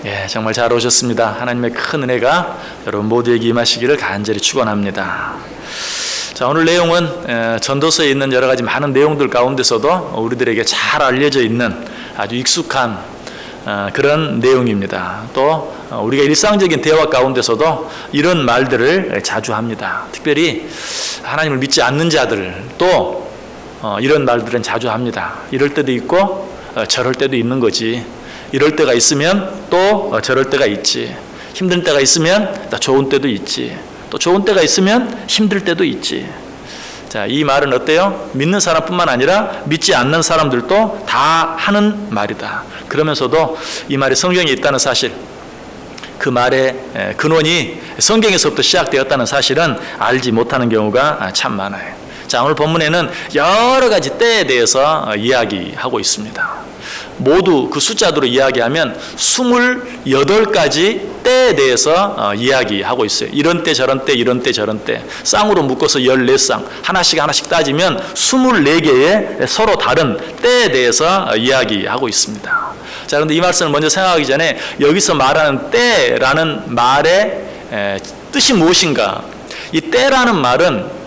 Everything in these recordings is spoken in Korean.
예, 정말 잘 오셨습니다. 하나님의 큰 은혜가 여러분 모두에게 임하시기를 간절히 축원합니다. 자, 오늘 내용은 전도서에 있는 여러 가지 많은 내용들 가운데서도 우리들에게 잘 알려져 있는 아주 익숙한 그런 내용입니다. 또 우리가 일상적인 대화 가운데서도 이런 말들을 자주 합니다. 특별히 하나님을 믿지 않는 자들도 이런 말들은 자주 합니다. 이럴 때도 있고 저럴 때도 있는 거지. 이럴 때가 있으면 또 저럴 때가 있지. 힘든 때가 있으면 또 좋은 때도 있지. 또 좋은 때가 있으면 힘들 때도 있지. 자, 이 말은 어때요? 믿는 사람뿐만 아니라 믿지 않는 사람들도 다 하는 말이다. 그러면서도 이 말이 성경에 있다는 사실, 그 말의 근원이 성경에서부터 시작되었다는 사실은 알지 못하는 경우가 참 많아요. 자, 오늘 본문에는 여러 가지 때에 대해서 이야기하고 있습니다. 모두 그 숫자대로 이야기하면 28가지 때에 대해서 이야기하고 있어요. 이런 때 저런 때 이런 때 저런 때 쌍으로 묶어서 14쌍 하나씩 따지면 24개의 서로 다른 때에 대해서 이야기하고 있습니다. 자, 그런데 이 말씀을 먼저 생각하기 전에 여기서 말하는 때라는 말의 뜻이 무엇인가? 이 때라는 말은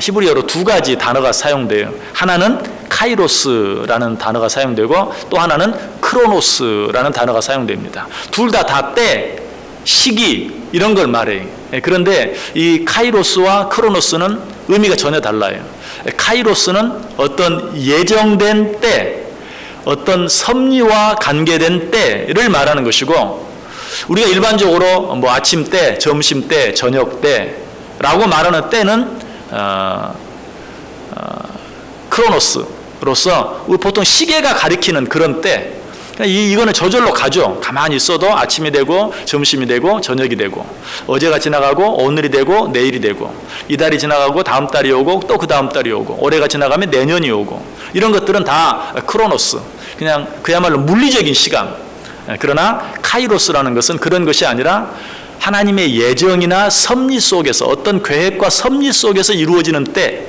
히브리어로 두 가지 단어가 사용돼요. 하나는 카이로스라는 단어가 사용되고 또 하나는 크로노스라는 단어가 사용됩니다. 둘 다 때, 시기 이런 걸 말해요. 그런데 이 카이로스와 크로노스는 의미가 전혀 달라요. 카이로스는 어떤 예정된 때, 어떤 섭리와 관계된 때를 말하는 것이고, 우리가 일반적으로 뭐 아침 때, 점심 때, 저녁 때라고 말하는 때는 크로노스로서 보통 시계가 가리키는 그런 때, 이거는 저절로 가죠. 가만히 있어도 아침이 되고 점심이 되고 저녁이 되고, 어제가 지나가고 오늘이 되고 내일이 되고, 이달이 지나가고 다음 달이 오고 또 그 다음 달이 오고, 올해가 지나가면 내년이 오고, 이런 것들은 다 크로노스, 그냥 그야말로 물리적인 시간. 그러나 카이로스라는 것은 그런 것이 아니라 하나님의 예정이나 섭리 속에서, 어떤 계획과 섭리 속에서 이루어지는 때.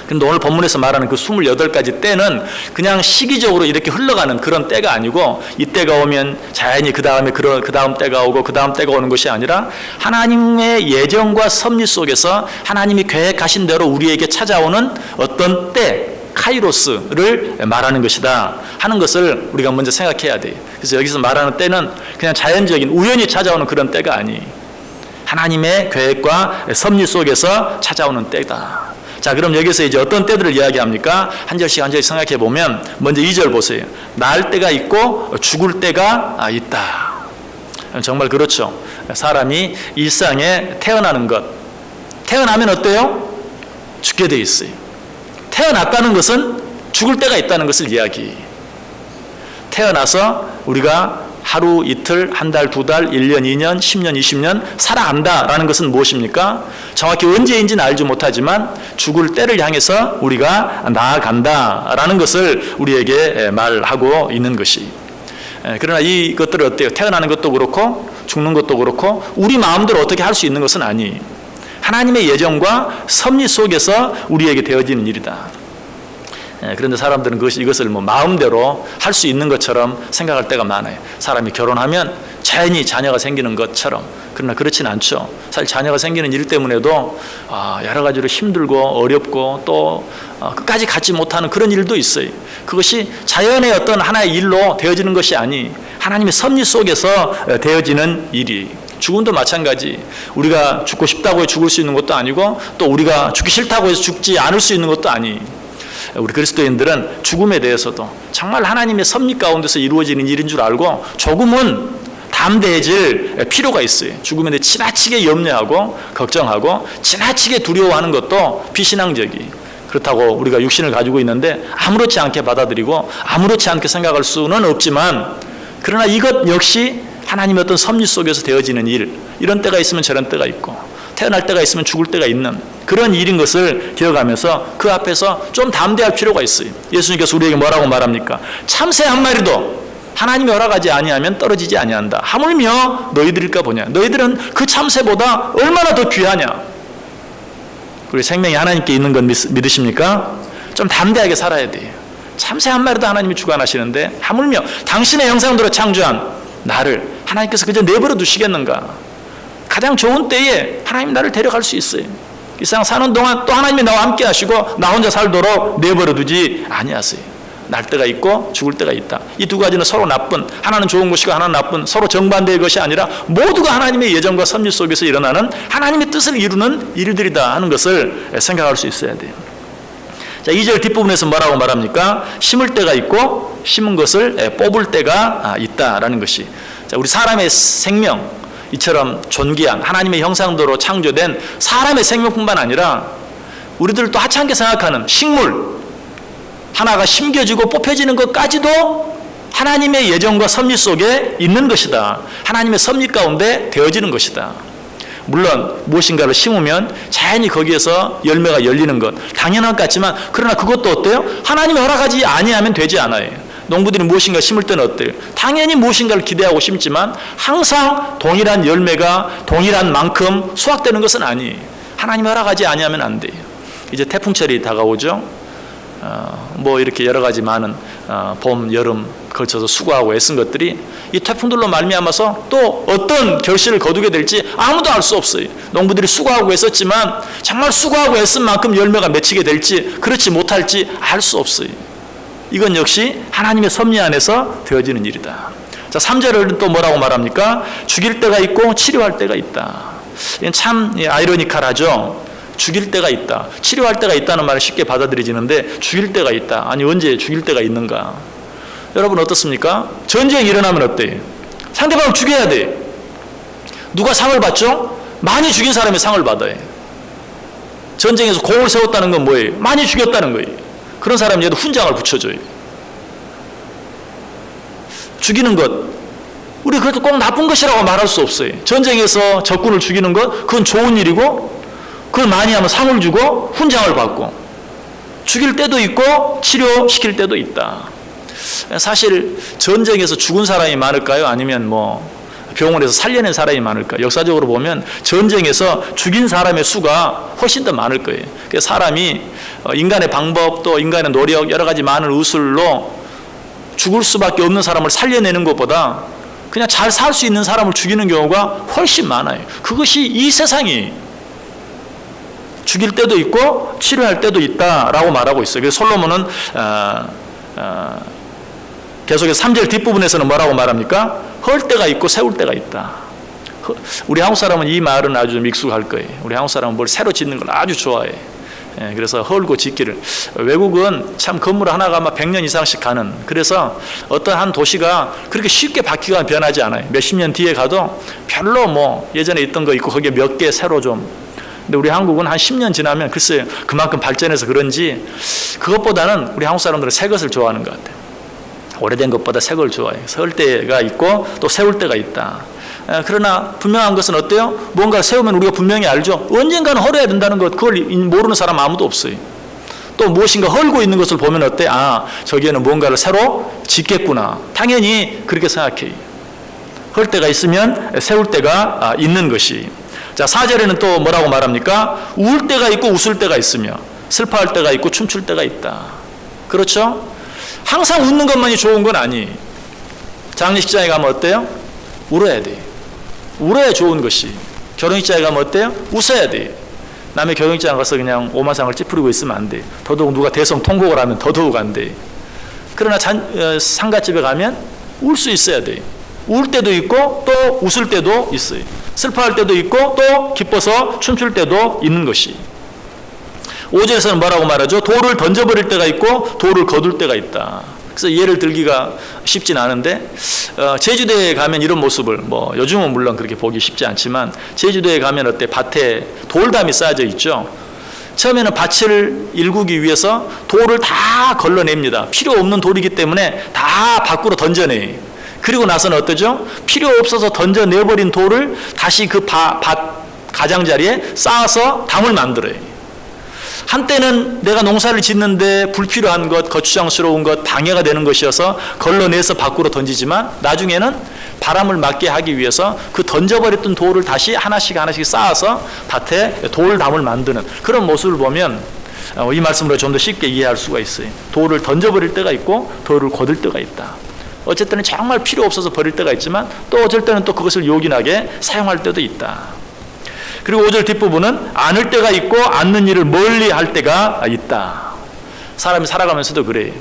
근데 오늘 본문에서 말하는 그 28가지 때는 그냥 시기적으로 이렇게 흘러가는 그런 때가 아니고, 이때가 오면 자연히 그 다음에 그 다음 때가 오고 그 다음 때가 오는 것이 아니라 하나님의 예정과 섭리 속에서 하나님이 계획하신 대로 우리에게 찾아오는 어떤 때, 카이로스를 말하는 것이다 하는 것을 우리가 먼저 생각해야 돼요. 그래서 여기서 말하는 때는 그냥 자연적인 우연히 찾아오는 그런 때가 아니, 하나님의 계획과 섭리 속에서 찾아오는 때다. 자, 그럼 여기서 이제 어떤 때들을 이야기합니까? 한 절씩 한 절씩 생각해 보면, 먼저 2절 보세요. 날 때가 있고 죽을 때가 있다. 정말 그렇죠. 사람이 일상에 태어나는 것, 태어나면 어때요? 죽게 돼 있어요. 태어났다는 것은 죽을 때가 있다는 것을 이야기해요. 태어나서 우리가 하루, 이틀, 한 달, 두 달, 1년, 2년, 10년, 20년 살아간다라는 것은 무엇입니까? 정확히 언제인지는 알지 못하지만 죽을 때를 향해서 우리가 나아간다라는 것을 우리에게 말하고 있는 것이. 그러나 이것들은 어때요? 태어나는 것도 그렇고 죽는 것도 그렇고 우리 마음대로 어떻게 할 수 있는 것은 아니에요. 하나님의 예정과 섭리 속에서 우리에게 되어지는 일이다. 그런데 사람들은 이것을 뭐 마음대로 할 수 있는 것처럼 생각할 때가 많아요. 사람이 결혼하면 자연히 자녀가 생기는 것처럼. 그러나 그렇진 않죠. 사실 자녀가 생기는 일 때문에도 여러 가지로 힘들고 어렵고 또 끝까지 갖지 못하는 그런 일도 있어요. 그것이 자연의 어떤 하나의 일로 되어지는 것이 아니, 하나님의 섭리 속에서 되어지는 일이. 죽음도 마찬가지. 우리가 죽고 싶다고 해서 죽을 수 있는 것도 아니고, 또 우리가 죽기 싫다고 해서 죽지 않을 수 있는 것도 아니. 우리 그리스도인들은 죽음에 대해서도 정말 하나님의 섭리 가운데서 이루어지는 일인 줄 알고 조금은 담대해질 필요가 있어요. 죽음에 대해 지나치게 염려하고 걱정하고 지나치게 두려워하는 것도 비신앙적이. 그렇다고 우리가 육신을 가지고 있는데 아무렇지 않게 받아들이고 아무렇지 않게 생각할 수는 없지만, 그러나 이것 역시 하나님의 어떤 섭리 속에서 되어지는 일, 이런 때가 있으면 저런 때가 있고, 태어날 때가 있으면 죽을 때가 있는 그런 일인 것을 기억하면서 그 앞에서 좀 담대할 필요가 있어요. 예수님께서 우리에게 뭐라고 말합니까? 참새 한 마리도 하나님이 허락하지 아니하면 떨어지지 아니한다. 하물며 너희들일까 보냐. 너희들은 그 참새보다 얼마나 더 귀하냐. 우리 생명이 하나님께 있는 건 믿으십니까? 좀 담대하게 살아야 돼요. 참새 한 마리도 하나님이 주관하시는데, 하물며 당신의 형상대로 창조한 나를 하나님께서 그저 내버려 두시겠는가? 가장 좋은 때에 하나님 나를 데려갈 수 있어요. 이 세상 사는 동안 또 하나님이 나와 함께 하시고 나 혼자 살도록 내버려 두지 아니하세요. 날 때가 있고 죽을 때가 있다. 이 두 가지는 서로 나쁜, 하나는 좋은 것이고 하나는 나쁜, 서로 정반대의 것이 아니라 모두가 하나님의 예정과 섭리 속에서 일어나는 하나님의 뜻을 이루는 일들이다 하는 것을 생각할 수 있어야 돼요. 자, 2절 뒷부분에서 뭐라고 말합니까? 심을 때가 있고 심은 것을 뽑을 때가 있다라는 것이. 자, 우리 사람의 생명, 이처럼 존귀한 하나님의 형상대로 창조된 사람의 생명뿐만 아니라 우리들 또 하찮게 생각하는 식물 하나가 심겨지고 뽑혀지는 것까지도 하나님의 예정과 섭리 속에 있는 것이다. 하나님의 섭리 가운데 되어지는 것이다. 물론 무엇인가를 심으면 자연히 거기에서 열매가 열리는 것 당연한 것 같지만, 그러나 그것도 어때요? 하나님이 허락하지 아니하면 되지 않아요. 농부들이 무엇인가 심을 때는 어때요? 당연히 무엇인가를 기대하고 심지만 항상 동일한 열매가 동일한 만큼 수확되는 것은 아니에요. 하나님이 허락하지 아니하면 안 돼요. 이제 태풍철이 다가오죠. 뭐 이렇게 여러 가지 많은 봄, 여름 걸쳐서 수고하고 애쓴 것들이 이 태풍들로 말미암아서 또 어떤 결실을 거두게 될지 아무도 알 수 없어요. 농부들이 수고하고 애썼지만 정말 수고하고 애쓴 만큼 열매가 맺히게 될지 그렇지 못할지 알 수 없어요. 이건 역시 하나님의 섭리 안에서 되어지는 일이다. 자, 3절은 또 뭐라고 말합니까? 죽일 때가 있고 치료할 때가 있다. 이건 참 아이러니컬하죠. 죽일 때가 있다. 치료할 때가 있다는 말을 쉽게 받아들여지는데 죽일 때가 있다. 아니, 언제 죽일 때가 있는가? 여러분 어떻습니까? 전쟁이 일어나면 어때요? 상대방을 죽여야 돼. 누가 상을 받죠? 많이 죽인 사람이 상을 받아요. 전쟁에서 공을 세웠다는 건 뭐예요? 많이 죽였다는 거예요. 그런 사람에도 훈장을 붙여줘요. 죽이는 것, 우리 그래도 꼭 나쁜 것이라고 말할 수 없어요. 전쟁에서 적군을 죽이는 것, 그건 좋은 일이고 그걸 많이 하면 상을 주고 훈장을 받고 죽일 때도 있고 치료시킬 때도 있다. 사실 전쟁에서 죽은 사람이 많을까요? 아니면 뭐 병원에서 살려낸 사람이 많을까요? 역사적으로 보면 전쟁에서 죽인 사람의 수가 훨씬 더 많을 거예요. 그래서 사람이 인간의 방법 또 인간의 노력 여러 가지 많은 의술로 죽을 수밖에 없는 사람을 살려내는 것보다 그냥 잘 살 수 있는 사람을 죽이는 경우가 훨씬 많아요. 그것이 이 세상이 죽일 때도 있고 치료할 때도 있다라고 말하고 있어요. 그래서 솔로몬은 계속해서 3절 뒷부분에서는 뭐라고 말합니까? 헐 때가 있고 세울 때가 있다. 우리 한국 사람은 이 말은 아주 익숙할 거예요. 우리 한국 사람은 뭘 새로 짓는 걸 아주 좋아해. 그래서 헐고 짓기를. 외국은 참 건물 하나가 아마 100년 이상씩 가는, 그래서 어떤 한 도시가 그렇게 쉽게 바뀌거나 변하지 않아요. 몇십 년 뒤에 가도 별로 뭐 예전에 있던 거 있고 거기에 몇 개 새로 좀. 근데 우리 한국은 한 10년 지나면 글쎄요, 그만큼 발전해서 그런지 그것보다는 우리 한국 사람들은 새 것을 좋아하는 것 같아요. 오래된 것보다 새 걸 좋아해요. 설 때가 있고 또 세울 때가 있다. 그러나 분명한 것은 어때요? 뭔가 세우면 우리가 분명히 알죠. 언젠가는 헐어야 된다는 것, 그걸 모르는 사람 아무도 없어요. 또 무엇인가 헐고 있는 것을 보면 어때? 아, 저기에는 뭔가를 새로 짓겠구나. 당연히 그렇게 생각해요. 헐 때가 있으면 세울 때가 있는 것이. 자, 4절에는 또 뭐라고 말합니까? 울 때가 있고 웃을 때가 있으며 슬퍼할 때가 있고 춤출 때가 있다. 그렇죠? 항상 웃는 것만이 좋은 건 아니에요. 장례식장에 가면 어때요? 울어야 돼요. 울어야 좋은 것이. 결혼식장에 가면 어때요? 웃어야 돼요. 남의 결혼식장 가서 그냥 오마상을 찌푸리고 있으면 안 돼요. 더더욱 누가 대성통곡을 하면 더더욱 안 돼요. 그러나 상가집에 가면 울 수 있어야 돼요. 울 때도 있고 또 웃을 때도 있어요. 슬퍼할 때도 있고 또 기뻐서 춤출 때도 있는 것이. 5절에서는 뭐라고 말하죠? 돌을 던져버릴 때가 있고 돌을 거둘 때가 있다. 그래서 예를 들기가 쉽진 않은데 제주도에 가면 이런 모습을, 뭐 요즘은 물론 그렇게 보기 쉽지 않지만 제주도에 가면 어때? 밭에 돌담이 쌓여져 있죠. 처음에는 밭을 일구기 위해서 돌을 다 걸러냅니다. 필요 없는 돌이기 때문에 다 밖으로 던져내요. 그리고 나서는 어떠죠? 필요 없어서 던져내버린 돌을 다시 그 밭 가장자리에 쌓아서 담을 만들어요. 한때는 내가 농사를 짓는데 불필요한 것, 거추장스러운 것, 방해가 되는 것이어서 걸러내서 밖으로 던지지만 나중에는 바람을 맞게 하기 위해서 그 던져버렸던 돌을 다시 하나씩 하나씩 쌓아서 밭에 돌담을 만드는 그런 모습을 보면 이 말씀으로 좀 더 쉽게 이해할 수가 있어요. 돌을 던져버릴 때가 있고 돌을 거둘 때가 있다. 어쩔 때는 정말 필요 없어서 버릴 때가 있지만 또 어쩔 때는 또 그것을 요긴하게 사용할 때도 있다. 그리고 5절 뒷부분은 안을 때가 있고 않는 일을 멀리 할 때가 있다. 사람이 살아가면서도 그래요.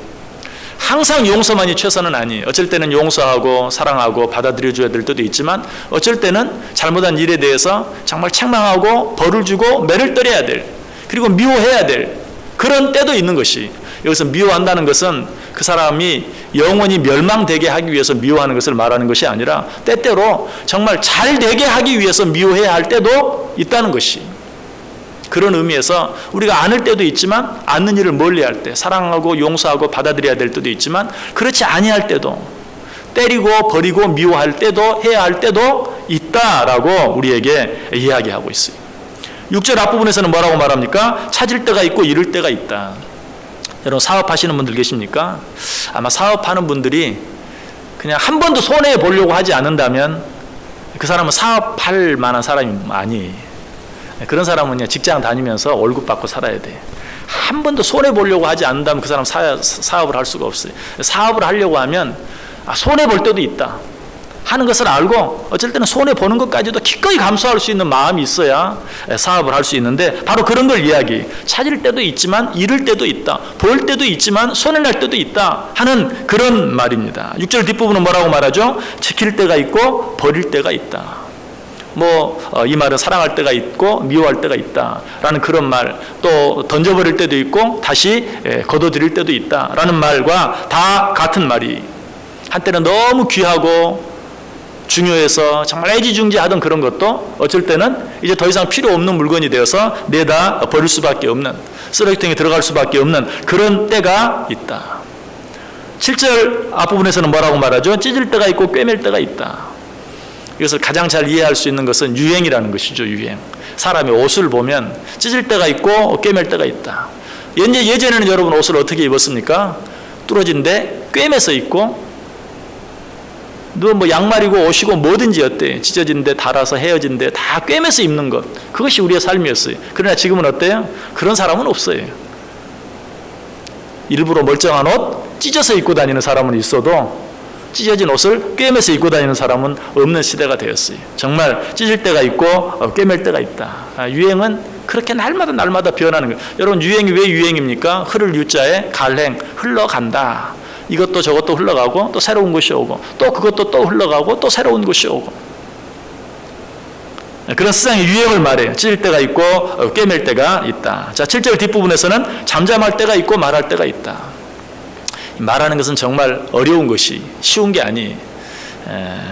항상 용서만이 최선은 아니에요. 어쩔 때는 용서하고 사랑하고 받아들여줘야 될 때도 있지만 어쩔 때는 잘못한 일에 대해서 정말 책망하고 벌을 주고 매를 떨어야 될, 그리고 미워해야 될 그런 때도 있는 것이, 여기서 미워한다는 것은 그 사람이 영원히 멸망되게 하기 위해서 미워하는 것을 말하는 것이 아니라 때때로 정말 잘 되게 하기 위해서 미워해야 할 때도 있다는 것이, 그런 의미에서 우리가 안을 때도 있지만 않는 일을 멀리할 때, 사랑하고 용서하고 받아들여야 될 때도 있지만 그렇지 아니할 때도, 때리고 버리고 미워할 때도 해야 할 때도 있다라고 우리에게 이야기하고 있어요. 6절 앞부분에서는 뭐라고 말합니까? 찾을 때가 있고 잃을 때가 있다. 여러분 사업하시는 분들 계십니까? 아마 사업하는 분들이 그냥 한 번도 손해 보려고 하지 않는다면 그 사람은 사업할 만한 사람이 아니에요. 그런 사람은 그냥 직장 다니면서 월급 받고 살아야 돼. 한 번도 손해 보려고 하지 않는다면 그 사람 사업을 할 수가 없어요. 사업을 하려고 하면 손해 볼 때도 있다 하는 것을 알고 어쩔 때는 손해 보는 것까지도 기꺼이 감수할 수 있는 마음이 있어야 사업을 할 수 있는데, 바로 그런 걸 이야기. 찾을 때도 있지만 잃을 때도 있다, 볼 때도 있지만 손해날 때도 있다 하는 그런 말입니다. 6절 뒷부분은 뭐라고 말하죠? 지킬 때가 있고 버릴 때가 있다. 이 말은 사랑할 때가 있고 미워할 때가 있다라는 그런 말, 또 던져버릴 때도 있고 다시 걷어들일 때도 있다라는 말과 다 같은 말이, 한때는 너무 귀하고 중요해서 정말 애지중지하던 그런 것도 어쩔 때는 이제 더 이상 필요 없는 물건이 되어서 내다 버릴 수밖에 없는, 쓰레기통에 들어갈 수밖에 없는 그런 때가 있다. 7절 앞부분에서는 뭐라고 말하죠? 찢을 때가 있고 꿰맬 때가 있다. 이것을 가장 잘 이해할 수 있는 것은 유행이라는 것이죠. 유행. 사람의 옷을 보면 찢을 때가 있고 꿰맬 때가 있다. 예전에는 여러분 옷을 어떻게 입었습니까? 뚫어진데 꿰매서 입고, 양말이고 옷이고 뭐든지 어때요? 찢어진데 달아서 헤어진데 다 꿰매서 입는 것, 그것이 우리의 삶이었어요. 그러나 지금은 어때요? 그런 사람은 없어요. 일부러 멀쩡한 옷 찢어서 입고 다니는 사람은 있어도 찢어진 옷을 꿰매서 입고 다니는 사람은 없는 시대가 되었어요. 정말 찢을 때가 있고 꿰맬 때가 있다. 유행은 그렇게 날마다 변하는 거예요. 여러분 유행이 왜 유행입니까? 흐를 유자에 갈행, 흘러간다. 이것도 저것도 흘러가고 또 새로운 것이 오고 또 그것도 또 흘러가고 또 새로운 것이 오고, 그런 세상의 유행을 말해요. 찢을 때가 있고 꿰맬 때가 있다. 자, 7절 뒷부분에서는 잠잠할 때가 있고 말할 때가 있다. 말하는 것은 정말 어려운 것이, 쉬운 게 아니에요.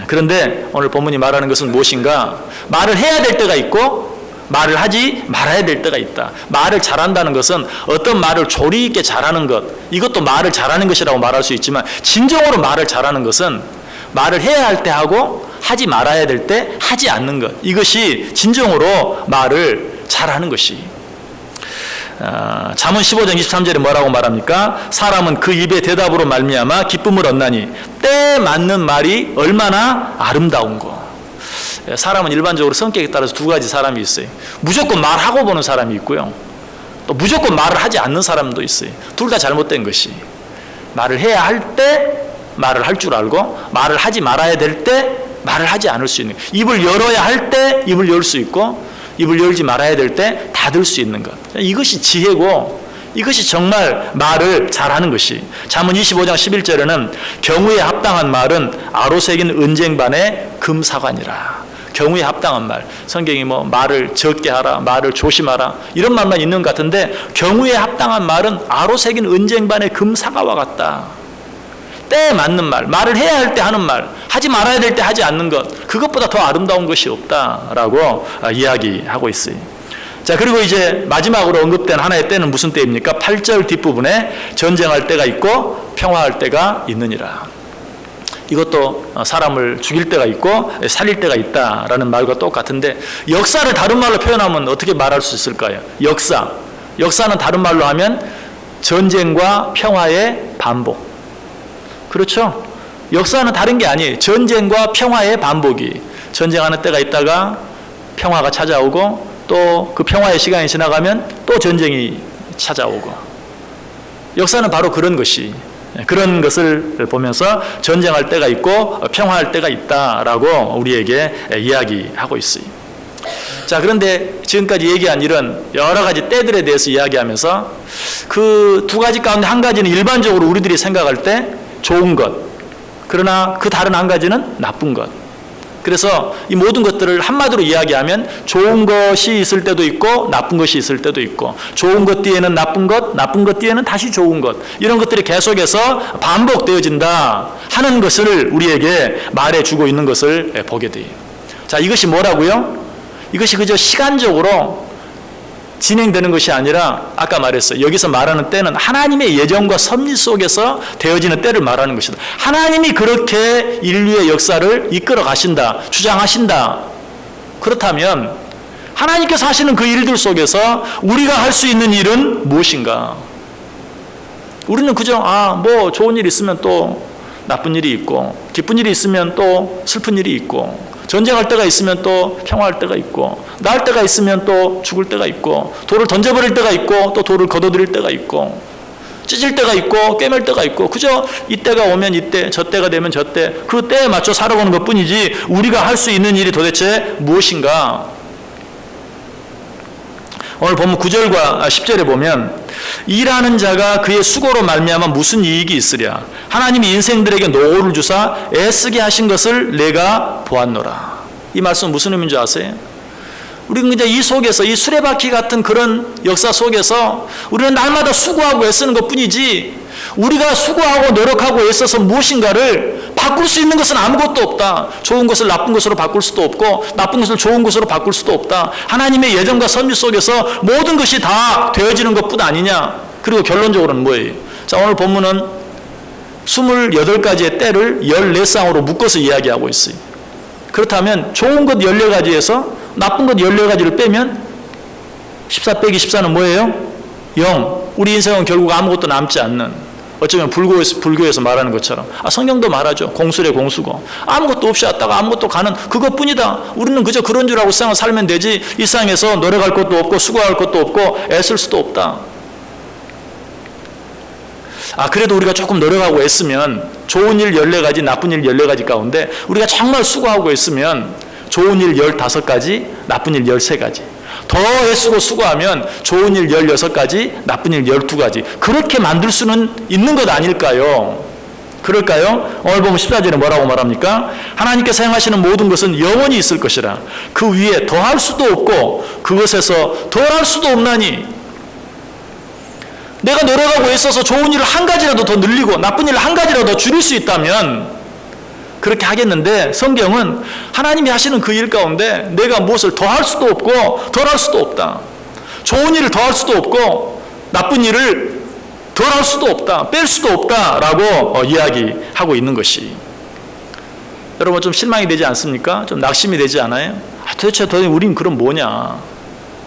그런데 오늘 본문이 말하는 것은 무엇인가? 말을 해야 될 때가 있고 말을 하지 말아야 될 때가 있다. 말을 잘한다는 것은 어떤 말을 조리 있게 잘하는 것, 이것도 말을 잘하는 것이라고 말할 수 있지만, 진정으로 말을 잘하는 것은 말을 해야 할 때 하고 하지 말아야 될 때 하지 않는 것, 이것이 진정으로 말을 잘하는 것이. 잠언 15장 23절에 뭐라고 말합니까? 사람은 그 입의 대답으로 말미암아 기쁨을 얻나니 때에 맞는 말이 얼마나 아름다운 거. 사람은 일반적으로 성격에 따라서 두 가지 사람이 있어요. 무조건 말하고 보는 사람이 있고요, 또 무조건 말을 하지 않는 사람도 있어요. 둘 다 잘못된 것이, 말을 해야 할 때 말을 할 줄 알고 말을 하지 말아야 될 때 말을 하지 않을 수 있는, 입을 열어야 할 때 입을 열 수 있고 입을 열지 말아야 될 때 닫을 수 있는 것, 이것이 지혜고 이것이 정말 말을 잘하는 것이. 잠언 25장 11절에는 경우에 합당한 말은 아로새긴 은쟁반의 금사관이라. 경우에 합당한 말, 성경이 말을 적게 하라, 말을 조심하라 이런 말만 있는 것 같은데, 경우에 합당한 말은 아로새긴 은쟁반의 금사과와 같다. 때에 맞는 말, 말을 해야 할 때 하는 말, 하지 말아야 될 때 하지 않는 것, 그것보다 더 아름다운 것이 없다라고 이야기하고 있어요. 자, 그리고 이제 마지막으로 언급된 하나의 때는 무슨 때입니까? 8절 뒷부분에 전쟁할 때가 있고 평화할 때가 있느니라. 이것도 사람을 죽일 때가 있고 살릴 때가 있다라는 말과 똑같은데, 역사를 다른 말로 표현하면 어떻게 말할 수 있을까요? 역사는 다른 말로 하면 전쟁과 평화의 반복. 그렇죠? 역사는 다른 게 아니에요. 전쟁과 평화의 반복이. 전쟁하는 때가 있다가 평화가 찾아오고, 또 그 평화의 시간이 지나가면 또 전쟁이 찾아오고. 역사는 바로 그런 것이. 그런 것을 보면서 전쟁할 때가 있고 평화할 때가 있다라고 우리에게 이야기하고 있어요. 자, 그런데 지금까지 얘기한 이런 여러 가지 때들에 대해서 이야기하면서 그 두 가지 가운데 한 가지는 일반적으로 우리들이 생각할 때 좋은 것, 그러나 그 다른 한 가지는 나쁜 것. 그래서 이 모든 것들을 한마디로 이야기하면 좋은 것이 있을 때도 있고 나쁜 것이 있을 때도 있고, 좋은 것 뒤에는 나쁜 것, 나쁜 것 뒤에는 다시 좋은 것, 이런 것들이 계속해서 반복되어진다 하는 것을 우리에게 말해주고 있는 것을 보게 돼요. 자, 이것이 뭐라고요? 이것이 그저 시간적으로 진행되는 것이 아니라 아까 말했어요. 여기서 말하는 때는 하나님의 예정과 섭리 속에서 되어지는 때를 말하는 것이다. 하나님이 그렇게 인류의 역사를 이끌어 가신다, 주장하신다. 그렇다면 하나님께서 하시는 그 일들 속에서 우리가 할 수 있는 일은 무엇인가? 우리는 그저 뭐 좋은 일 있으면 또 나쁜 일이 있고, 기쁜 일이 있으면 또 슬픈 일이 있고, 전쟁할 때가 있으면 또 평화할 때가 있고, 나을 때가 있으면 또 죽을 때가 있고, 돌을 던져버릴 때가 있고, 또 돌을 걷어들일 때가 있고, 찢을 때가 있고, 꿰맬 때가 있고, 그저 이때가 오면 이때, 저 때가 되면 저 때, 그 때에 맞춰 살아가는 것 뿐이지 우리가 할 수 있는 일이 도대체 무엇인가? 오늘 본문 9절과 10절에 보면 일하는 자가 그의 수고로 말미암아 무슨 이익이 있으랴. 하나님이 인생들에게 노고를 주사 애쓰게 하신 것을 내가 보았노라. 이 말씀은 무슨 의미인 줄 아세요? 우리는 이제 이 속에서, 이 수레바퀴 같은 그런 역사 속에서 우리는 날마다 수고하고 애쓰는 것 뿐이지, 우리가 수고하고 노력하고 애써서 무엇인가를 바꿀 수 있는 것은 아무것도 없다. 좋은 것을 나쁜 것으로 바꿀 수도 없고, 나쁜 것을 좋은 것으로 바꿀 수도 없다. 하나님의 예정과 섭리 속에서 모든 것이 다 되어지는 것뿐 아니냐. 그리고 결론적으로는 뭐예요? 자, 오늘 본문은 28가지의 때를 14쌍으로 묶어서 이야기하고 있어요. 그렇다면 좋은 것 14가지에서 나쁜 것 14가지를 빼면 14 빼기 14는 뭐예요? 0. 우리 인생은 결국 아무것도 남지 않는, 어쩌면 불교에서 말하는 것처럼, 성경도 말하죠. 공수래 공수고, 아무것도 없이 왔다가 아무것도 가는 그것뿐이다. 우리는 그저 그런 줄 알고 세상을 살면 되지, 이 세상에서 노력할 것도 없고 수고할 것도 없고 애쓸 수도 없다. 그래도 우리가 조금 노력하고 애쓰면 좋은 일 14가지, 나쁜 일 14가지 가운데 우리가 정말 수고하고 애쓰면 좋은 일 15가지, 나쁜 일 13가지, 더 애쓰고 수고하면 좋은 일 16가지, 나쁜 일 12가지, 그렇게 만들 수는 있는 것 아닐까요? 그럴까요? 오늘 보면 14절에 뭐라고 말합니까? 하나님께서 행하시는 모든 것은 영원히 있을 것이라. 그 위에 더할 수도 없고 그것에서 덜할 수도 없나니. 내가 노력하고 애써서 좋은 일을 한 가지라도 더 늘리고 나쁜 일을 한 가지라도 더 줄일 수 있다면 그렇게 하겠는데, 성경은 하나님이 하시는 그 일 가운데 내가 무엇을 더 할 수도 없고 덜 할 수도 없다. 좋은 일을 더 할 수도 없고 나쁜 일을 덜 할 수도 없다. 뺄 수도 없다라고 이야기하고 있는 것이, 여러분 좀 실망이 되지 않습니까? 좀 낙심이 되지 않아요? 도대체 우린 그럼 뭐냐?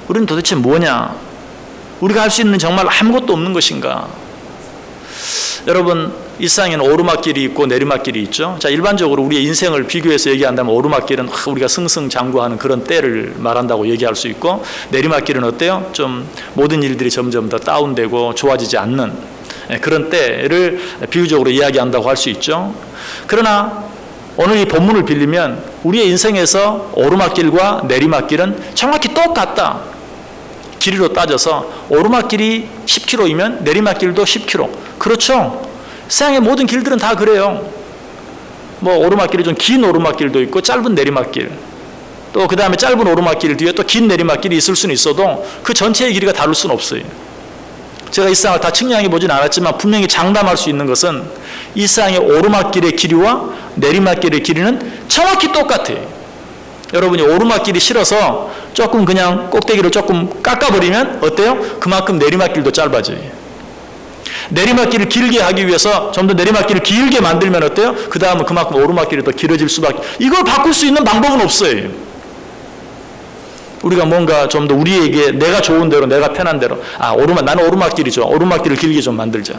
우리는 도대체 뭐냐? 우리가 할 수 있는 정말 아무것도 없는 것인가? 여러분, 이 세상에는 오르막길이 있고 내리막길이 있죠. 자, 일반적으로 우리의 인생을 비교해서 얘기한다면 오르막길은 우리가 승승장구하는 그런 때를 말한다고 얘기할 수 있고, 내리막길은 어때요? 좀 모든 일들이 점점 더 다운되고 좋아지지 않는 그런 때를 비유적으로 이야기한다고 할 수 있죠. 그러나 오늘 이 본문을 빌리면 우리의 인생에서 오르막길과 내리막길은 정확히 똑같다. 길이로 따져서 오르막길이 10km이면 내리막길도 10km. 그렇죠? 세상의 모든 길들은 다 그래요. 뭐 오르막길이 좀 긴 오르막길도 있고 짧은 내리막길, 또 그 다음에 짧은 오르막길 뒤에 또 긴 내리막길이 있을 수는 있어도 그 전체의 길이가 다를 수는 없어요. 제가 이 세상을 다 측량해 보진 않았지만 분명히 장담할 수 있는 것은 이 세상의 오르막길의 길이와 내리막길의 길이는 정확히 똑같아요. 여러분이 오르막길이 싫어서 조금 그냥 꼭대기를 조금 깎아버리면 어때요? 그만큼 내리막길도 짧아져요. 내리막길을 길게 하기 위해서 좀 더 내리막길을 길게 만들면 어때요? 그 다음은 그만큼 오르막길이 더 길어질 수밖에. 이걸 바꿀 수 있는 방법은 없어요. 우리가 뭔가 좀 더 우리에게 내가 좋은 대로, 내가 편한 대로, 나는 오르막길이 좋아, 오르막길을 길게 좀 만들자.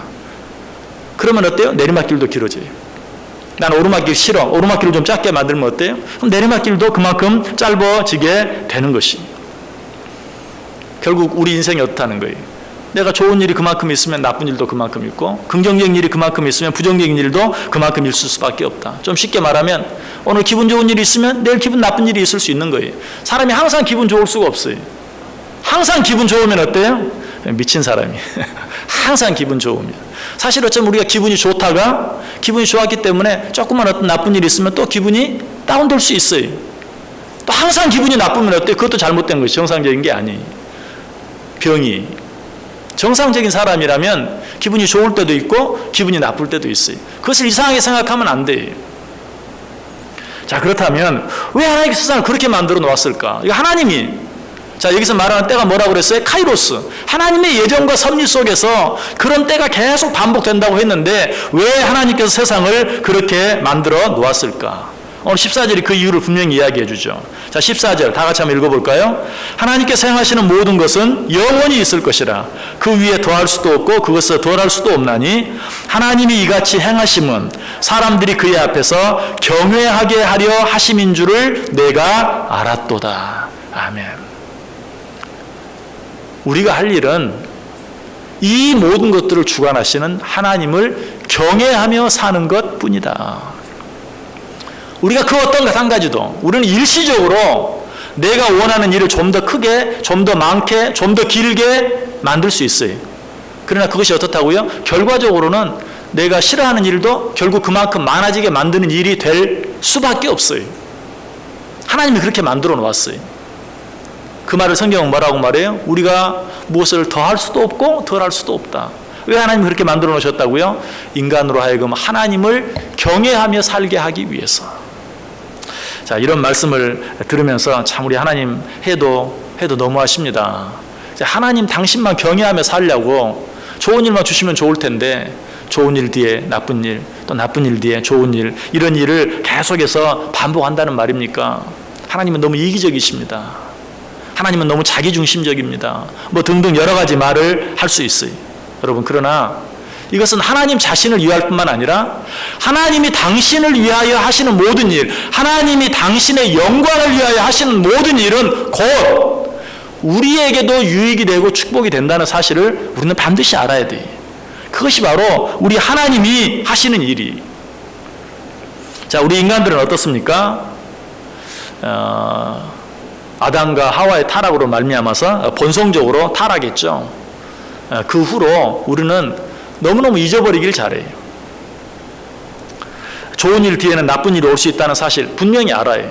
그러면 어때요? 내리막길도 길어져요. 나는 오르막길 싫어, 오르막길을 좀 짧게 만들면 어때요? 그럼 내리막길도 그만큼 짧아지게 되는 것이, 결국 우리 인생이 어떻다는 거예요? 내가 좋은 일이 그만큼 있으면 나쁜 일도 그만큼 있고 긍정적인 일이 그만큼 있으면 부정적인 일도 그만큼 있을 수밖에 없다. 좀 쉽게 말하면 오늘 기분 좋은 일이 있으면 내일 기분 나쁜 일이 있을 수 있는 거예요. 사람이 항상 기분 좋을 수가 없어요. 항상 기분 좋으면 어때요? 미친 사람이. 항상 기분 좋으면. 사실 어쩌면 우리가 기분이 좋다가 기분이 좋았기 때문에 조금만 어떤 나쁜 일이 있으면 또 기분이 다운될 수 있어요. 또 항상 기분이 나쁘면 어때요? 그것도 잘못된 것이 정상적인 게 아니에요. 병이. 정상적인 사람이라면 기분이 좋을 때도 있고 기분이 나쁠 때도 있어요. 그것을 이상하게 생각하면 안 돼요. 자, 그렇다면 왜 하나님께서 세상을 그렇게 만들어 놓았을까? 이거 하나님이, 자, 여기서 말하는 때가 뭐라고 그랬어요? 카이로스. 하나님의 예정과 섭리 속에서 그런 때가 계속 반복된다고 했는데 왜 하나님께서 세상을 그렇게 만들어 놓았을까? 오늘 14절이 그 이유를 분명히 이야기해 주죠. 자, 14절 다 같이 한번 읽어볼까요? 하나님께서 행하시는 모든 것은 영원히 있을 것이라. 그 위에 더할 수도 없고 그것을 덜할 수도 없나니 하나님이 이같이 행하심은 사람들이 그의 앞에서 경외하게 하려 하심인 줄을 내가 알았도다. 아멘. 우리가 할 일은 이 모든 것들을 주관하시는 하나님을 경외하며 사는 것뿐이다. 우리가 그 어떤 것 한 가지도 우리는 일시적으로 내가 원하는 일을 좀 더 크게, 좀 더 많게, 좀 더 길게 만들 수 있어요. 그러나 그것이 어떻다고요? 결과적으로는 내가 싫어하는 일도 결국 그만큼 많아지게 만드는 일이 될 수밖에 없어요. 하나님이 그렇게 만들어 놓았어요. 그 말을 성경은 뭐라고 말해요? 우리가 무엇을 더 할 수도 없고 덜 할 수도 없다. 왜 하나님이 그렇게 만들어 놓으셨다고요? 인간으로 하여금 하나님을 경외하며 살게 하기 위해서. 자, 이런 말씀을 들으면서 참 우리 하나님 해도 너무하십니다. 하나님 당신만 경외하며 살려고 좋은 일만 주시면 좋을 텐데 좋은 일 뒤에 나쁜 일, 또 나쁜 일 뒤에 좋은 일, 이런 일을 계속해서 반복한다는 말입니까? 하나님은 너무 이기적이십니다. 하나님은 너무 자기중심적입니다. 뭐 등등 여러 가지 말을 할 수 있어요. 여러분, 그러나 이것은 하나님 자신을 위할 뿐만 아니라 하나님이 당신을 위하여 하시는 모든 일, 하나님이 당신의 영광을 위하여 하시는 모든 일은 곧 우리에게도 유익이 되고 축복이 된다는 사실을 우리는 반드시 알아야 돼요. 그것이 바로 우리 하나님이 하시는 일이. 자, 우리 인간들은 어떻습니까? 아담과 하와의 타락으로 말미암아서 본성적으로 타락했죠. 그 후로 우리는 너무너무 잊어버리길 잘해요. 좋은 일 뒤에는 나쁜 일이 올 수 있다는 사실 분명히 알아요.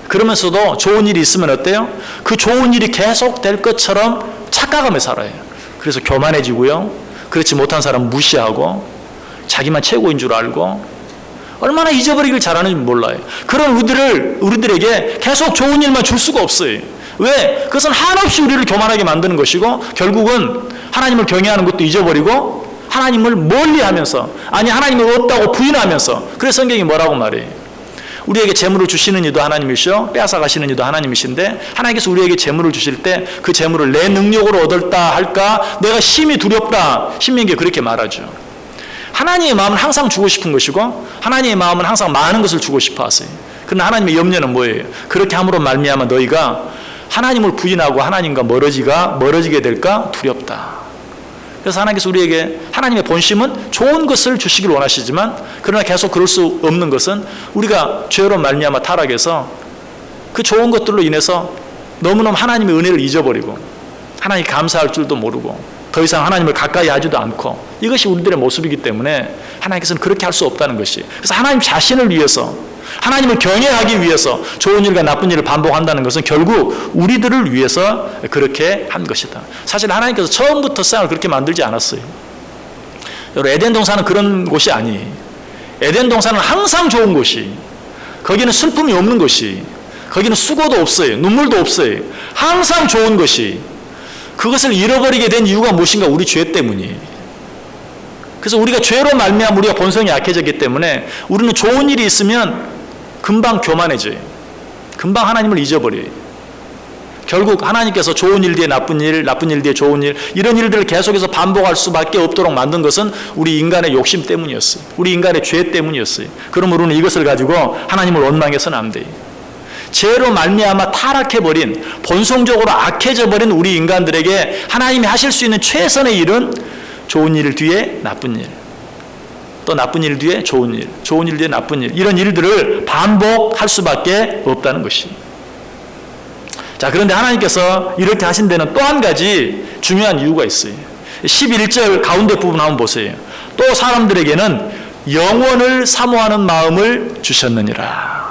그러면서도 좋은 일이 있으면 어때요? 그 좋은 일이 계속 될 것처럼 착각하며 살아요. 그래서 교만해지고요. 그렇지 못한 사람 무시하고 자기만 최고인 줄 알고 얼마나 잊어버리길 잘하는지 몰라요. 그런 우리들에게 계속 좋은 일만 줄 수가 없어요. 왜? 그것은 한없이 우리를 교만하게 만드는 것이고 결국은 하나님을 경외하는 것도 잊어버리고 하나님을 멀리하면서, 아니 하나님을 없다고 부인하면서, 그래서 성경이 뭐라고 말해요? 우리에게 재물을 주시는 이도 하나님이시오 빼앗아 가시는 이도 하나님이신데 하나님께서 우리에게 재물을 주실 때 그 재물을 내 능력으로 얻을다 할까 내가 심히 두렵다. 신명기에 그렇게 말하죠. 하나님의 마음은 항상 주고 싶은 것이고 하나님의 마음은 항상 많은 것을 주고 싶어 하세요. 그러나 하나님의 염려는 뭐예요? 그렇게 함으로 말미암아 너희가 하나님을 부인하고 하나님과 멀어지게 될까 두렵다. 그래서 하나님께서 우리에게 하나님의 본심은 좋은 것을 주시길 원하시지만 그러나 계속 그럴 수 없는 것은 우리가 죄로 말미암아 타락해서 그 좋은 것들로 인해서 너무너무 하나님의 은혜를 잊어버리고 하나님 감사할 줄도 모르고 더 이상 하나님을 가까이 하지도 않고 이것이 우리들의 모습이기 때문에 하나님께서는 그렇게 할 수 없다는 것이. 그래서 하나님 자신을 위해서 하나님을 경외하기 위해서 좋은 일과 나쁜 일을 반복한다는 것은 결국 우리들을 위해서 그렇게 한 것이다. 사실 하나님께서 처음부터 세상을 그렇게 만들지 않았어요. 여러분, 에덴 동산은 그런 곳이 아니에요. 에덴 동산은 항상 좋은 곳이, 거기는 슬픔이 없는 곳이, 거기는 수고도 없어요. 눈물도 없어요. 항상 좋은 것이. 그것을 잃어버리게 된 이유가 무엇인가? 우리 죄 때문이에요. 그래서 우리가 죄로 말미암아 우리가 본성이 약해졌기 때문에 우리는 좋은 일이 있으면 금방 교만해져요. 금방 하나님을 잊어버려요. 결국 하나님께서 좋은 일 뒤에 나쁜 일, 나쁜 일 뒤에 좋은 일, 이런 일들을 계속해서 반복할 수밖에 없도록 만든 것은 우리 인간의 욕심 때문이었어요. 우리 인간의 죄 때문이었어요. 그러므로 우리는 이것을 가지고 하나님을 원망해서는 안 돼요. 죄로 말미암아 타락해버린, 본성적으로 악해져 버린 우리 인간들에게 하나님이 하실 수 있는 최선의 일은 좋은 일 뒤에 나쁜 일, 또 나쁜 일 뒤에 좋은 일, 좋은 일 뒤에 나쁜 일, 이런 일들을 반복할 수밖에 없다는 것이. 자, 그런데 하나님께서 이렇게 하신 데는 또 한 가지 중요한 이유가 있어요. 11절 가운데 부분 한번 보세요. 또 사람들에게는 영원을 사모하는 마음을 주셨느니라.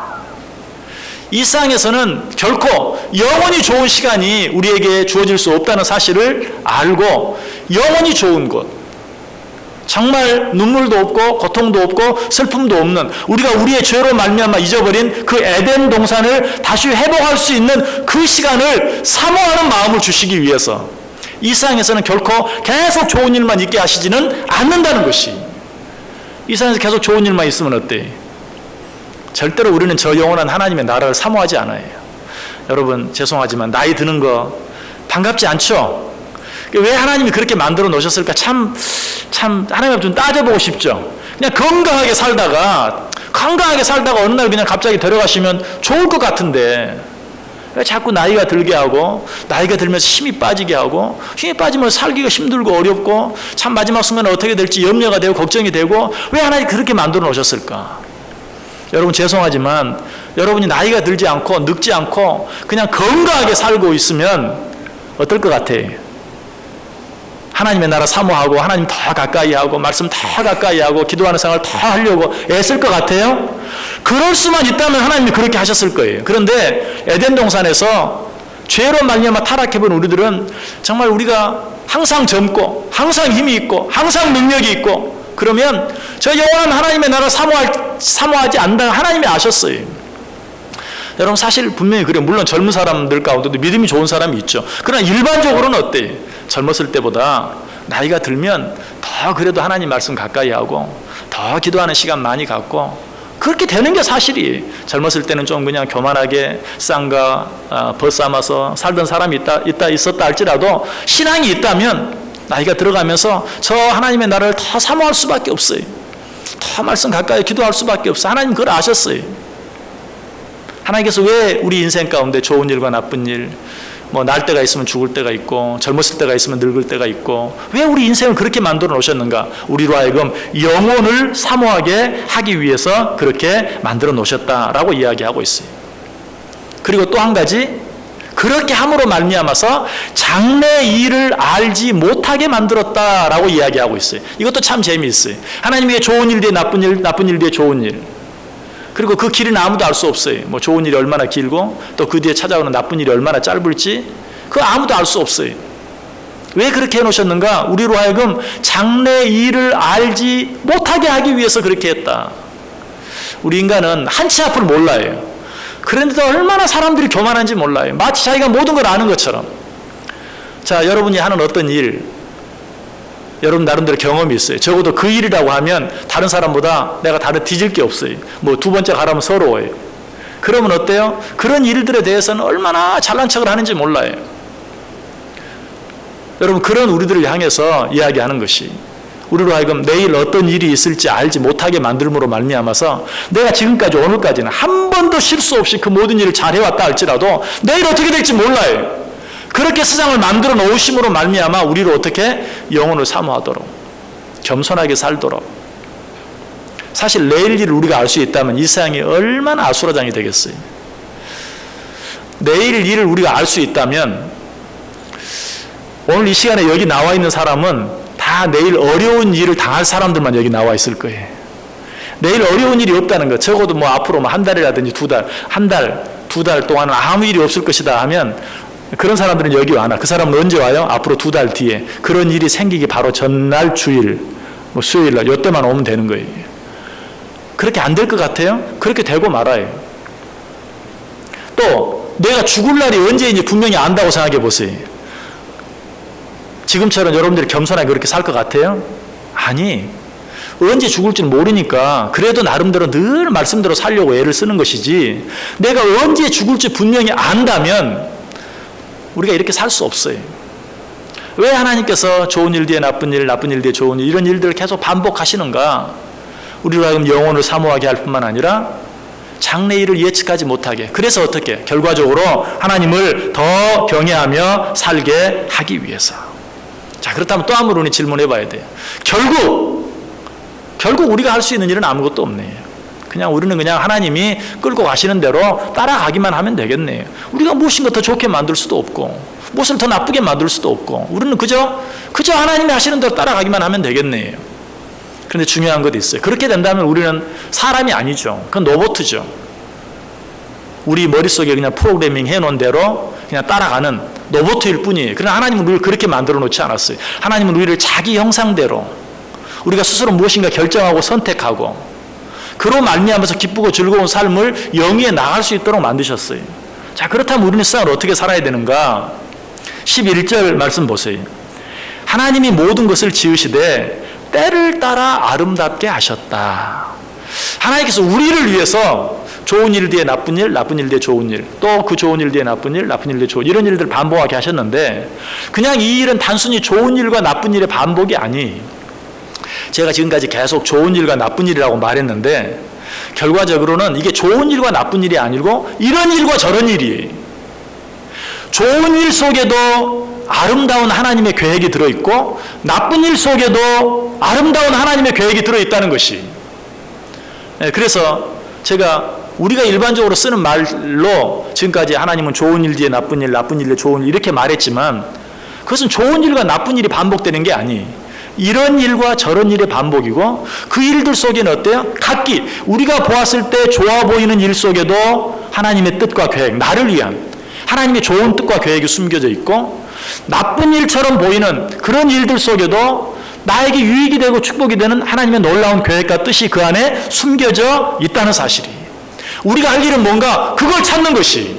이 세상에서는 결코 영원히 좋은 시간이 우리에게 주어질 수 없다는 사실을 알고, 영원히 좋은 곳, 정말 눈물도 없고 고통도 없고 슬픔도 없는, 우리가 우리의 죄로 말미암아 잊어버린 그 에덴 동산을 다시 회복할 수 있는 그 시간을 사모하는 마음을 주시기 위해서 이 세상에서는 결코 계속 좋은 일만 있게 하시지는 않는다는 것이. 이 세상에서 계속 좋은 일만 있으면 어때? 절대로 우리는 저 영원한 하나님의 나라를 사모하지 않아요. 여러분, 죄송하지만 나이 드는 거 반갑지 않죠? 왜 하나님이 그렇게 만들어 놓으셨을까? 참 하나님 앞에 좀 따져보고 싶죠. 그냥 건강하게 살다가 어느 날 그냥 갑자기 데려가시면 좋을 것 같은데, 왜 자꾸 나이가 들게 하고, 나이가 들면서 힘이 빠지게 하고, 힘이 빠지면 살기가 힘들고 어렵고, 참 마지막 순간에 어떻게 될지 염려가 되고 걱정이 되고, 왜 하나님이 그렇게 만들어 놓으셨을까? 여러분, 죄송하지만 여러분이 나이가 들지 않고 늙지 않고 그냥 건강하게 살고 있으면 어떨 것 같아요? 하나님의 나라 사모하고, 하나님 더 가까이 하고, 말씀 더 가까이 하고, 기도하는 생활 더 하려고 애쓸 것 같아요? 그럴 수만 있다면 하나님이 그렇게 하셨을 거예요. 그런데 에덴 동산에서 죄로 말미암아 타락해본 우리들은 정말 우리가 항상 젊고, 항상 힘이 있고, 항상 능력이 있고, 그러면 저 영원한 하나님의 나라 사모하지 않는다는 하나님이 아셨어요. 여러분, 사실 분명히 그래요. 물론 젊은 사람들 가운데도 믿음이 좋은 사람이 있죠. 그러나 일반적으로는 어때요? 젊었을 때보다 나이가 들면 더 그래도 하나님 말씀 가까이 하고, 더 기도하는 시간 많이 갖고, 그렇게 되는 게 사실이에요. 젊었을 때는 좀 그냥 교만하게 쌍가 벗 삼아서 살던 사람이 있었다 할지라도, 신앙이 있다면 나이가 들어가면서 저 하나님의 나라를 더 사모할 수밖에 없어요. 더 말씀 가까이 기도할 수밖에 없어요. 하나님 그걸 아셨어요. 하나님께서 왜 우리 인생 가운데 좋은 일과 나쁜 일, 날 때가 있으면 죽을 때가 있고, 젊었을 때가 있으면 늙을 때가 있고, 왜 우리 인생을 그렇게 만들어 놓으셨는가? 우리로 하여금 영혼을 사모하게 하기 위해서 그렇게 만들어 놓으셨다라고 이야기하고 있어요. 그리고 또 한 가지, 그렇게 함으로 말미암아서 장래의 일을 알지 못하게 만들었다라고 이야기하고 있어요. 이것도 참 재미있어요. 하나님에게 좋은 일 뒤에 나쁜 일, 나쁜 일 뒤에 좋은 일. 그리고 그 길은 아무도 알 수 없어요. 좋은 일이 얼마나 길고, 또 그 뒤에 찾아오는 나쁜 일이 얼마나 짧을지, 그거 아무도 알 수 없어요. 왜 그렇게 해놓으셨는가? 우리로 하여금 장래의 일을 알지 못하게 하기 위해서 그렇게 했다. 우리 인간은 한치 앞을 몰라요. 그런데도 얼마나 사람들이 교만한지 몰라요. 마치 자기가 모든 걸 아는 것처럼. 자, 여러분이 하는 어떤 일, 여러분 나름대로 경험이 있어요. 적어도 그 일이라고 하면 다른 사람보다 내가 다른 뒤질 게 없어요. 두 번째 가라면 서러워요. 그러면 어때요? 그런 일들에 대해서는 얼마나 잘난 척을 하는지 몰라요. 여러분, 그런 우리들을 향해서 이야기하는 것이, 우리로 하여금 내일 어떤 일이 있을지 알지 못하게 만들므로 말미암아서 내가 지금까지 오늘까지는 한 번도 실수 없이 그 모든 일을 잘해왔다 할지라도 내일 어떻게 될지 몰라요. 그렇게 세상을 만들어 놓으심으로 말미암아 우리를 어떻게 영혼을 사모하도록, 겸손하게 살도록. 사실 내일 일을 우리가 알 수 있다면 이 세상이 얼마나 아수라장이 되겠어요. 내일 일을 우리가 알 수 있다면 오늘 이 시간에 여기 나와 있는 사람은 다 내일 어려운 일을 당할 사람들만 여기 나와 있을 거예요. 내일 어려운 일이 없다는 것, 적어도 앞으로 한 달이라든지 두 달 동안은 아무 일이 없을 것이다 하면 그런 사람들은 여기 안 와. 그 사람은 언제 와요? 앞으로 2달 뒤에. 그런 일이 생기기 바로 전날 주일, 수요일 날, 이때만 오면 되는 거예요. 그렇게 안 될 것 같아요? 그렇게 되고 말아요. 또 내가 죽을 날이 언제인지 분명히 안다고 생각해 보세요. 지금처럼 여러분들이 겸손하게 그렇게 살 것 같아요? 아니, 언제 죽을지는 모르니까 그래도 나름대로 늘 말씀대로 살려고 애를 쓰는 것이지, 내가 언제 죽을지 분명히 안다면 우리가 이렇게 살 수 없어요. 왜 하나님께서 좋은 일 뒤에 나쁜 일, 나쁜 일 뒤에 좋은 일, 이런 일들을 계속 반복하시는가? 우리로 하여금 영혼을 사모하게 할 뿐만 아니라 장래일을 예측하지 못하게. 그래서 어떻게? 결과적으로 하나님을 더 경외하며 살게 하기 위해서. 자, 그렇다면 또 한 번 우리 질문해 봐야 돼요. 결국 우리가 할 수 있는 일은 아무것도 없네요. 그냥 우리는 그냥 하나님이 끌고 가시는 대로 따라가기만 하면 되겠네요. 우리가 무엇인가 더 좋게 만들 수도 없고 무엇을 더 나쁘게 만들 수도 없고 우리는 그저 하나님이 하시는 대로 따라가기만 하면 되겠네요. 그런데 중요한 것도 있어요. 그렇게 된다면 우리는 사람이 아니죠. 그건 로봇이죠. 우리 머릿속에 그냥 프로그래밍 해놓은 대로 그냥 따라가는 로봇일 뿐이에요. 그러나 하나님은 우리를 그렇게 만들어 놓지 않았어요. 하나님은 우리를 자기 형상대로 우리가 스스로 무엇인가 결정하고 선택하고 그로 말미암아서 기쁘고 즐거운 삶을 영위해 나갈 수 있도록 만드셨어요. 자, 그렇다면 우리는 세상을 어떻게 살아야 되는가? 11절 말씀 보세요. 하나님이 모든 것을 지으시되 때를 따라 아름답게 하셨다. 하나님께서 우리를 위해서 좋은 일 뒤에 나쁜 일, 나쁜 일 뒤에 좋은 일, 또 그 좋은 일 뒤에 나쁜 일, 나쁜 일 뒤에 좋은 일, 이런 일들을 반복하게 하셨는데 그냥 이 일은 단순히 좋은 일과 나쁜 일의 반복이 아니, 제가 지금까지 계속 좋은 일과 나쁜 일이라고 말했는데 결과적으로는 이게 좋은 일과 나쁜 일이 아니고 이런 일과 저런 일이에요. 좋은 일 속에도 아름다운 하나님의 계획이 들어있고 나쁜 일 속에도 아름다운 하나님의 계획이 들어있다는 것이. 그래서 우리가 일반적으로 쓰는 말로 지금까지 하나님은 좋은 일 뒤에 나쁜 일, 나쁜 일 뒤에 좋은 일 이렇게 말했지만 그것은 좋은 일과 나쁜 일이 반복되는 게 아니, 이런 일과 저런 일의 반복이고 그 일들 속에는 어때요? 각기 우리가 보았을 때 좋아 보이는 일 속에도 하나님의 뜻과 계획, 나를 위한 하나님의 좋은 뜻과 계획이 숨겨져 있고 나쁜 일처럼 보이는 그런 일들 속에도 나에게 유익이 되고 축복이 되는 하나님의 놀라운 계획과 뜻이 그 안에 숨겨져 있다는 사실이. 우리가 할 일은 뭔가 그걸 찾는 것이.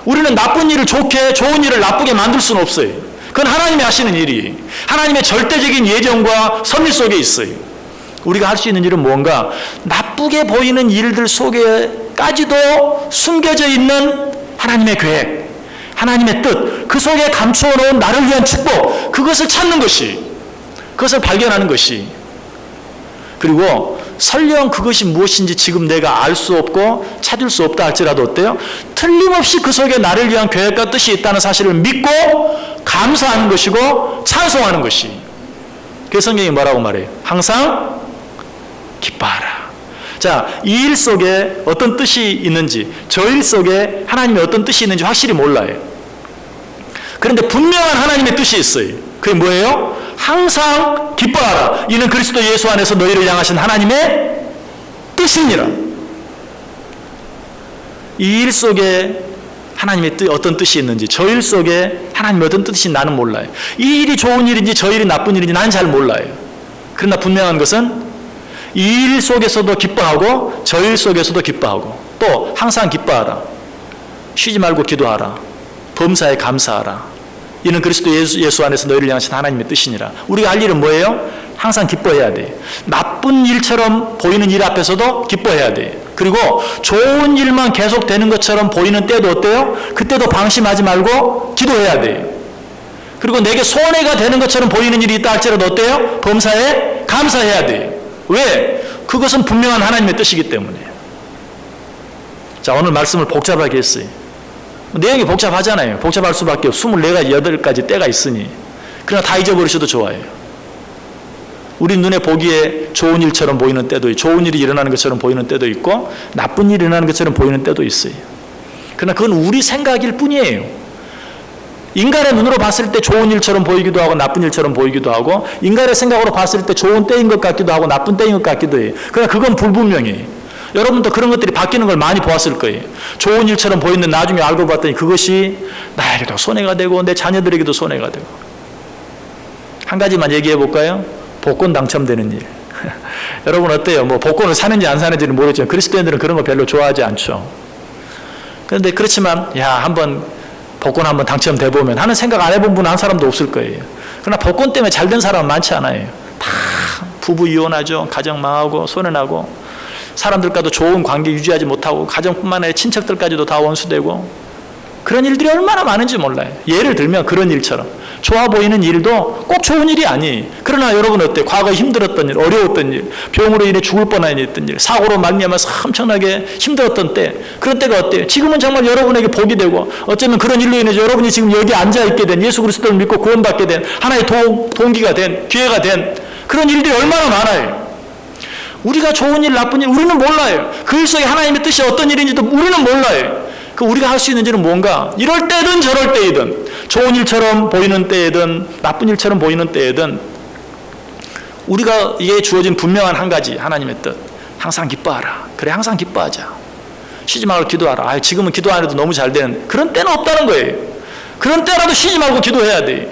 우리는 나쁜 일을 좋게, 좋은 일을 나쁘게 만들 수는 없어요. 그건 하나님이 하시는 일이 하나님의 절대적인 예정과 섭리 속에 있어요. 우리가 할 수 있는 일은 뭔가 나쁘게 보이는 일들 속에까지도 숨겨져 있는 하나님의 계획, 하나님의 뜻, 그 속에 감추어 놓은 나를 위한 축복, 그것을 찾는 것이, 그것을 발견하는 것이. 그리고 설령 그것이 무엇인지 지금 내가 알 수 없고 찾을 수 없다 할지라도 어때요? 틀림없이 그 속에 나를 위한 계획과 뜻이 있다는 사실을 믿고 감사하는 것이고 찬송하는 것이. 그래서 성경이 뭐라고 말해요? 항상 기뻐하라. 자, 이 일 속에 어떤 뜻이 있는지, 저 일 속에 하나님의 어떤 뜻이 있는지 확실히 몰라요. 그런데 분명한 하나님의 뜻이 있어요. 그게 뭐예요? 항상 기뻐하라. 이는 그리스도 예수 안에서 너희를 향하신 하나님의 뜻이니라. 이 일 속에 하나님의 어떤 뜻이 있는지, 저 일 속에 하나님의 어떤 뜻이 나는 몰라요. 이 일이 좋은 일인지 저 일이 나쁜 일인지 나는 잘 몰라요. 그러나 분명한 것은 이 일 속에서도 기뻐하고 저 일 속에서도 기뻐하고 또 항상 기뻐하라. 쉬지 말고 기도하라. 범사에 감사하라. 이는 그리스도 예수 안에서 너희를 향하신 하나님의 뜻이니라. 우리가 할 일은 뭐예요? 항상 기뻐해야 돼. 나쁜 일처럼 보이는 일 앞에서도 기뻐해야 돼. 그리고 좋은 일만 계속 되는 것처럼 보이는 때도 어때요? 그때도 방심하지 말고 기도해야 돼. 그리고 내게 손해가 되는 것처럼 보이는 일이 있다 할지라도 어때요? 범사에 감사해야 돼. 왜? 그것은 분명한 하나님의 뜻이기 때문에. 자, 오늘 말씀을 복잡하게 했어요. 내용이 복잡하잖아요. 복잡할 수밖에 없어. 24가지, 8가지 때가 있으니. 그러나 다 잊어버리셔도 좋아요. 우리 눈에 보기에 좋은 일처럼 보이는 때도 있고, 좋은 일이 일어나는 것처럼 보이는 때도 있고, 나쁜 일이 일어나는 것처럼 보이는 때도 있어요. 그러나 그건 우리 생각일 뿐이에요. 인간의 눈으로 봤을 때 좋은 일처럼 보이기도 하고 나쁜 일처럼 보이기도 하고, 인간의 생각으로 봤을 때 좋은 때인 것 같기도 하고 나쁜 때인 것 같기도 해요. 그러나 그건 불분명해요. 여러분도 그런 것들이 바뀌는 걸 많이 보았을 거예요. 좋은 일처럼 보이는데 나중에 알고 봤더니 그것이 나에게도 손해가 되고 내 자녀들에게도 손해가 되고. 한 가지만 얘기해 볼까요? 복권 당첨되는 일. 여러분 어때요? 뭐 복권을 사는지 안 사는지는 모르겠지만 그리스도인들은 그런 거 별로 좋아하지 않죠. 그런데 그렇지만 한번 복권 한번 당첨돼 보면 하는 생각 안 해본 분 한 사람도 없을 거예요. 그러나 복권 때문에 잘 된 사람은 많지 않아요. 다 부부 이혼하죠. 가정 망하고 손해나고 사람들과도 좋은 관계 유지하지 못하고 가정뿐만 아니라 친척들까지도 다 원수되고 그런 일들이 얼마나 많은지 몰라요. 예를 들면 그런 일처럼 좋아 보이는 일도 꼭 좋은 일이 아니. 그러나 여러분 어때요? 과거에 힘들었던 일, 어려웠던 일, 병으로 인해 죽을 뻔했던 일, 사고로 말미암아서 엄청나게 힘들었던 때, 그런 때가 어때요? 지금은 정말 여러분에게 복이 되고 어쩌면 그런 일로 인해서 여러분이 지금 여기 앉아있게 된, 예수 그리스도를 믿고 구원받게 된 하나의 동기가 된, 기회가 된 그런 일들이 얼마나 많아요. 우리가 좋은 일, 나쁜 일 우리는 몰라요. 그 일 속에 하나님의 뜻이 어떤 일인지도 우리는 몰라요. 그 우리가 할 수 있는 일은 뭔가? 이럴 때든 저럴 때이든, 좋은 일처럼 보이는 때이든 나쁜 일처럼 보이는 때이든 우리가 이게 주어진 분명한 한 가지, 하나님의 뜻. 항상 기뻐하라. 그래, 항상 기뻐하자. 쉬지 말고 기도하라. 지금은 기도 안 해도 너무 잘 되는 그런 때는 없다는 거예요. 그런 때라도 쉬지 말고 기도해야 돼.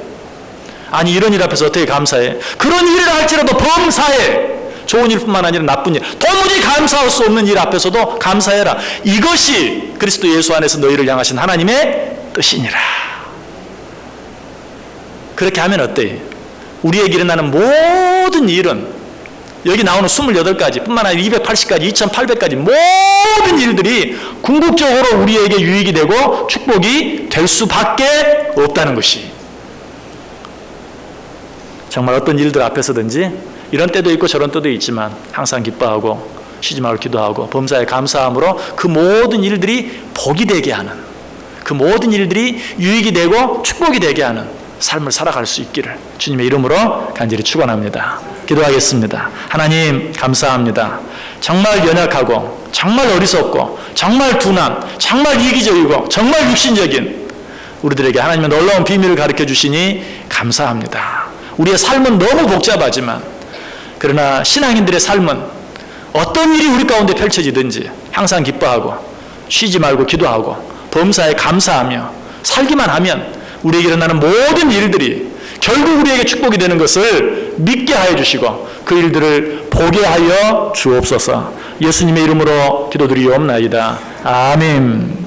아니, 이런 일 앞에서 어떻게 감사해? 그런 일을 할지라도 범사해. 좋은 일뿐만 아니라 나쁜 일, 도무지 감사할 수 없는 일 앞에서도 감사해라. 이것이 그리스도 예수 안에서 너희를 향하신 하나님의 뜻이니라. 그렇게 하면 어때요? 우리에게 일어나는 모든 일은, 여기 나오는 28가지 뿐만 아니라 280가지, 2800가지 모든 일들이 궁극적으로 우리에게 유익이 되고 축복이 될 수밖에 없다는 것이, 정말 어떤 일들 앞에서든지 이런 때도 있고 저런 때도 있지만 항상 기뻐하고 쉬지 말고 기도하고 범사에 감사함으로 그 모든 일들이 복이 되게 하는, 그 모든 일들이 유익이 되고 축복이 되게 하는 삶을 살아갈 수 있기를 주님의 이름으로 간절히 축원합니다. 기도하겠습니다. 하나님, 감사합니다. 정말 연약하고 정말 어리석고 정말 둔한, 정말 이기적이고 정말 육신적인 우리들에게 하나님의 놀라운 비밀을 가르쳐 주시니 감사합니다. 우리의 삶은 너무 복잡하지만, 그러나 신앙인들의 삶은 어떤 일이 우리 가운데 펼쳐지든지 항상 기뻐하고 쉬지 말고 기도하고 범사에 감사하며 살기만 하면 우리에게 일어나는 모든 일들이 결국 우리에게 축복이 되는 것을 믿게 하여 주시고 그 일들을 보게 하여 주옵소서. 예수님의 이름으로 기도드리옵나이다. 아멘.